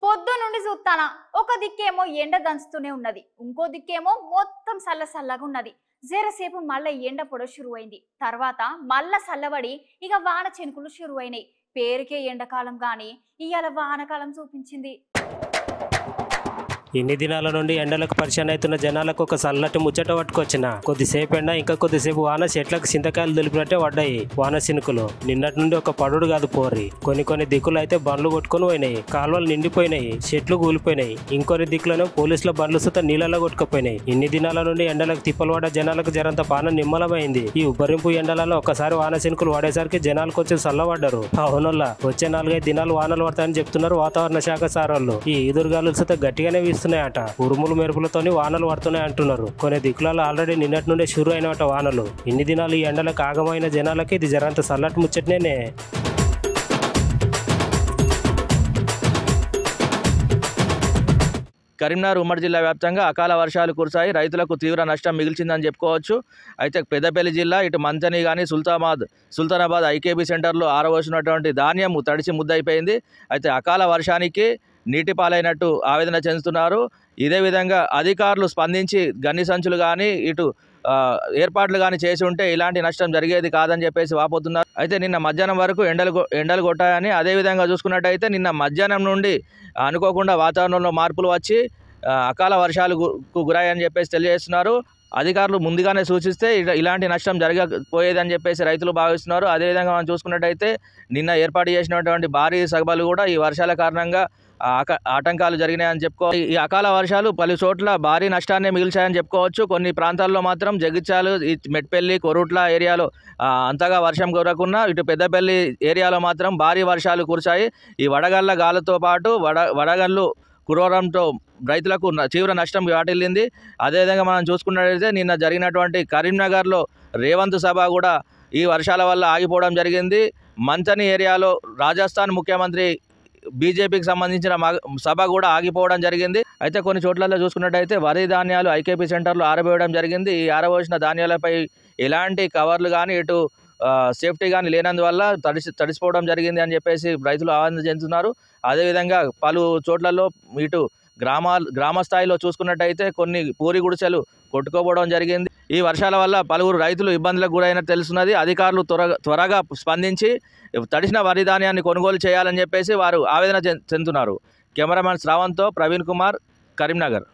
పొద్దు నుండి చూస్తానా ఒక దిక్కేమో ఎండ దంచుతూనే ఉన్నది, ఇంకో దిక్కేమో మొత్తం సల్లగా ఉన్నది. జరసేపు మళ్ళీ ఎండ పొడ షురువైంది, తర్వాత మళ్ళా చల్లబడి ఇక వాన చినుకులు షురువైనాయి. పేరుకే ఎండాకాలం గాని ఇవాళ వానకాలం చూపించింది. ఇన్ని దినాల నుండి ఎండలకు పరిచయం అవుతున్న జనాలకు ఒక చల్లటి ముచ్చట పట్టుకొచ్చిన. కొద్దిసేపు ఎండ ఇంకా కొద్దిసేపు వాన, చెట్లకు చింతకాయలు దులిపినట్టే పడ్డాయి వాన చినుకులు. నిన్నటి నుండి ఒక పడుడు కాదు పోరి. కొన్ని దిక్కులు అయితే బండ్లు కొట్టుకుని పోయినాయి, కాలువలు నిండిపోయినాయి, చెట్లు కూలిపోయినాయి. ఇంకొన్ని దిక్కులను పోలీసుల బండ్లు సుత నీళ్ళలో కొట్టుకుపోయినాయి. ఇన్ని దినాల నుండి ఎండలకు తిప్పలు పడ్డ జనాలకు జరంత పాన నిమ్మలమైంది. ఈ ఉబ్బరింపు ఎండలలో ఒక్కసారి వాన చినుకులు పడేసరికి జనాలు కొంచెం చల్లబడ్డారు. అవునల్లా వచ్చే 4-5 దినాలు వానలు పడతాయని చెప్తున్నారు వాతావరణ శాఖ సారోళ్ళు. ఈ ఈదురుగాలు సుత గట్టిగానే వీస్తున్నాయట. ఉరుములు మెరుపులతోని వానలు పడుతున్నాయి అంటున్నారు. కొన్ని దిక్కులలో ఆల్రెడీ నిన్నటి నుండే షురు అయినట వానలు. ఇన్ని దినాలు ఈ ఎండలకు ఆగమైన జనాలకి ఇది జరంత చల్లటి ముచ్చటనే. కరీంనగర్ ఉమ్మడి జిల్లా వ్యాప్తంగా అకాల వర్షాలు కురిశాయి. రైతులకు తీవ్ర నష్టం మిగిల్చిందని చెప్పుకోవచ్చు. అయితే పెద్దపల్లి జిల్లా ఇటు మంతని కానీ సుల్తానాబాద్ ఐకేబీ సెంటర్లో ఆరవోసినటువంటి ధాన్యం తడిసి ముద్దయిపోయింది. అయితే అకాల వర్షానికి నీటి పాలైనట్టు ఆవేదన చెందుతున్నారు. ఇదే విధంగా అధికారులు స్పందించి గన్ని సంచులు కానీ ఇటు ఏర్పాట్లు కానీ చేసి ఉంటే ఇలాంటి నష్టం జరిగేది కాదని చెప్పేసి వాపోతున్నారు. అయితే నిన్న మధ్యాహ్నం వరకు ఎండలు కొట్టాయని, అదేవిధంగా చూసుకున్నట్టయితే నిన్న మధ్యాహ్నం నుండి అనుకోకుండా వాతావరణంలో మార్పులు వచ్చి అకాల వర్షాలకు గురయ్యని చెప్పేసి తెలియజేస్తున్నారు. అధికారులు ముందుగానే సూచిస్తే ఇలాంటి నష్టం జరగకపోయేదని చెప్పేసి రైతులు భావిస్తున్నారు. అదేవిధంగా మనం చూసుకున్నట్టయితే నిన్న ఏర్పాటు చేసినటువంటి భారీ సభలు కూడా ఈ వర్షాల కారణంగా ఆటంకాలు జరిగినాయని చెప్పుకోవచ్చు. ఈ అకాల వర్షాలు పలు చోట్ల భారీ నష్టాన్ని మిగిల్చాయని చెప్పుకోవచ్చు. కొన్ని ప్రాంతాల్లో మాత్రం జగిత్యాల, మెట్పల్లి, కొరుట్ల ఏరియాలో అంతగా వర్షం కురకున్నా ఇటు పెద్దపల్లి ఏరియాలో మాత్రం భారీ వర్షాలు కురిశాయి. ఈ వడగళ్ల గాలుతో పాటు వడగళ్ళు కురవడంతో రైతులకు తీవ్ర నష్టం వాటిల్లింది. అదేవిధంగా మనం చూసుకున్నట్లయితే నిన్న జరిగినటువంటి కరీంనగర్లో రేవంత్ సభ కూడా ఈ వర్షాల వల్ల ఆగిపోవడం జరిగింది. మంతని ఏరియాలో రాజస్థాన్ ముఖ్యమంత్రి బీజేపీకి సంబంధించిన సభ కూడా ఆగిపోవడం జరిగింది. అయితే కొన్ని చోట్లలో చూసుకున్నట్టయితే వరి ధాన్యాలు ఐకేపీ సెంటర్లో ఆరబోయడం జరిగింది. ఈ ఆరబోసిన ధాన్యాలపై ఎలాంటి కవర్లు కానీ ఇటు సేఫ్టీ కానీ లేనందువల్ల తడిసిపోవడం జరిగింది అని చెప్పేసి రైతులు ఆవేదన చెందుతున్నారు. అదేవిధంగా పలు చోట్లలో ఇటు గ్రామ స్థాయిలో చూసుకున్నట్టయితే కొన్ని పూరి గుడిసెలు కొట్టుకోపోవడం జరిగింది. ఈ వర్షాల వల్ల పలువురు రైతులు ఇబ్బందులకు గురైనట్టు తెలుస్తున్నది. అధికారులు త్వరగా స్పందించి తడిసిన వరి ధాన్యాన్ని కొనుగోలు చేయాలని చెప్పేసి వారు ఆవేదన చెందుతున్నారు. కెమెరామెన్ శ్రావంత్తో ప్రవీణ్ కుమార్, కరీంనగర్.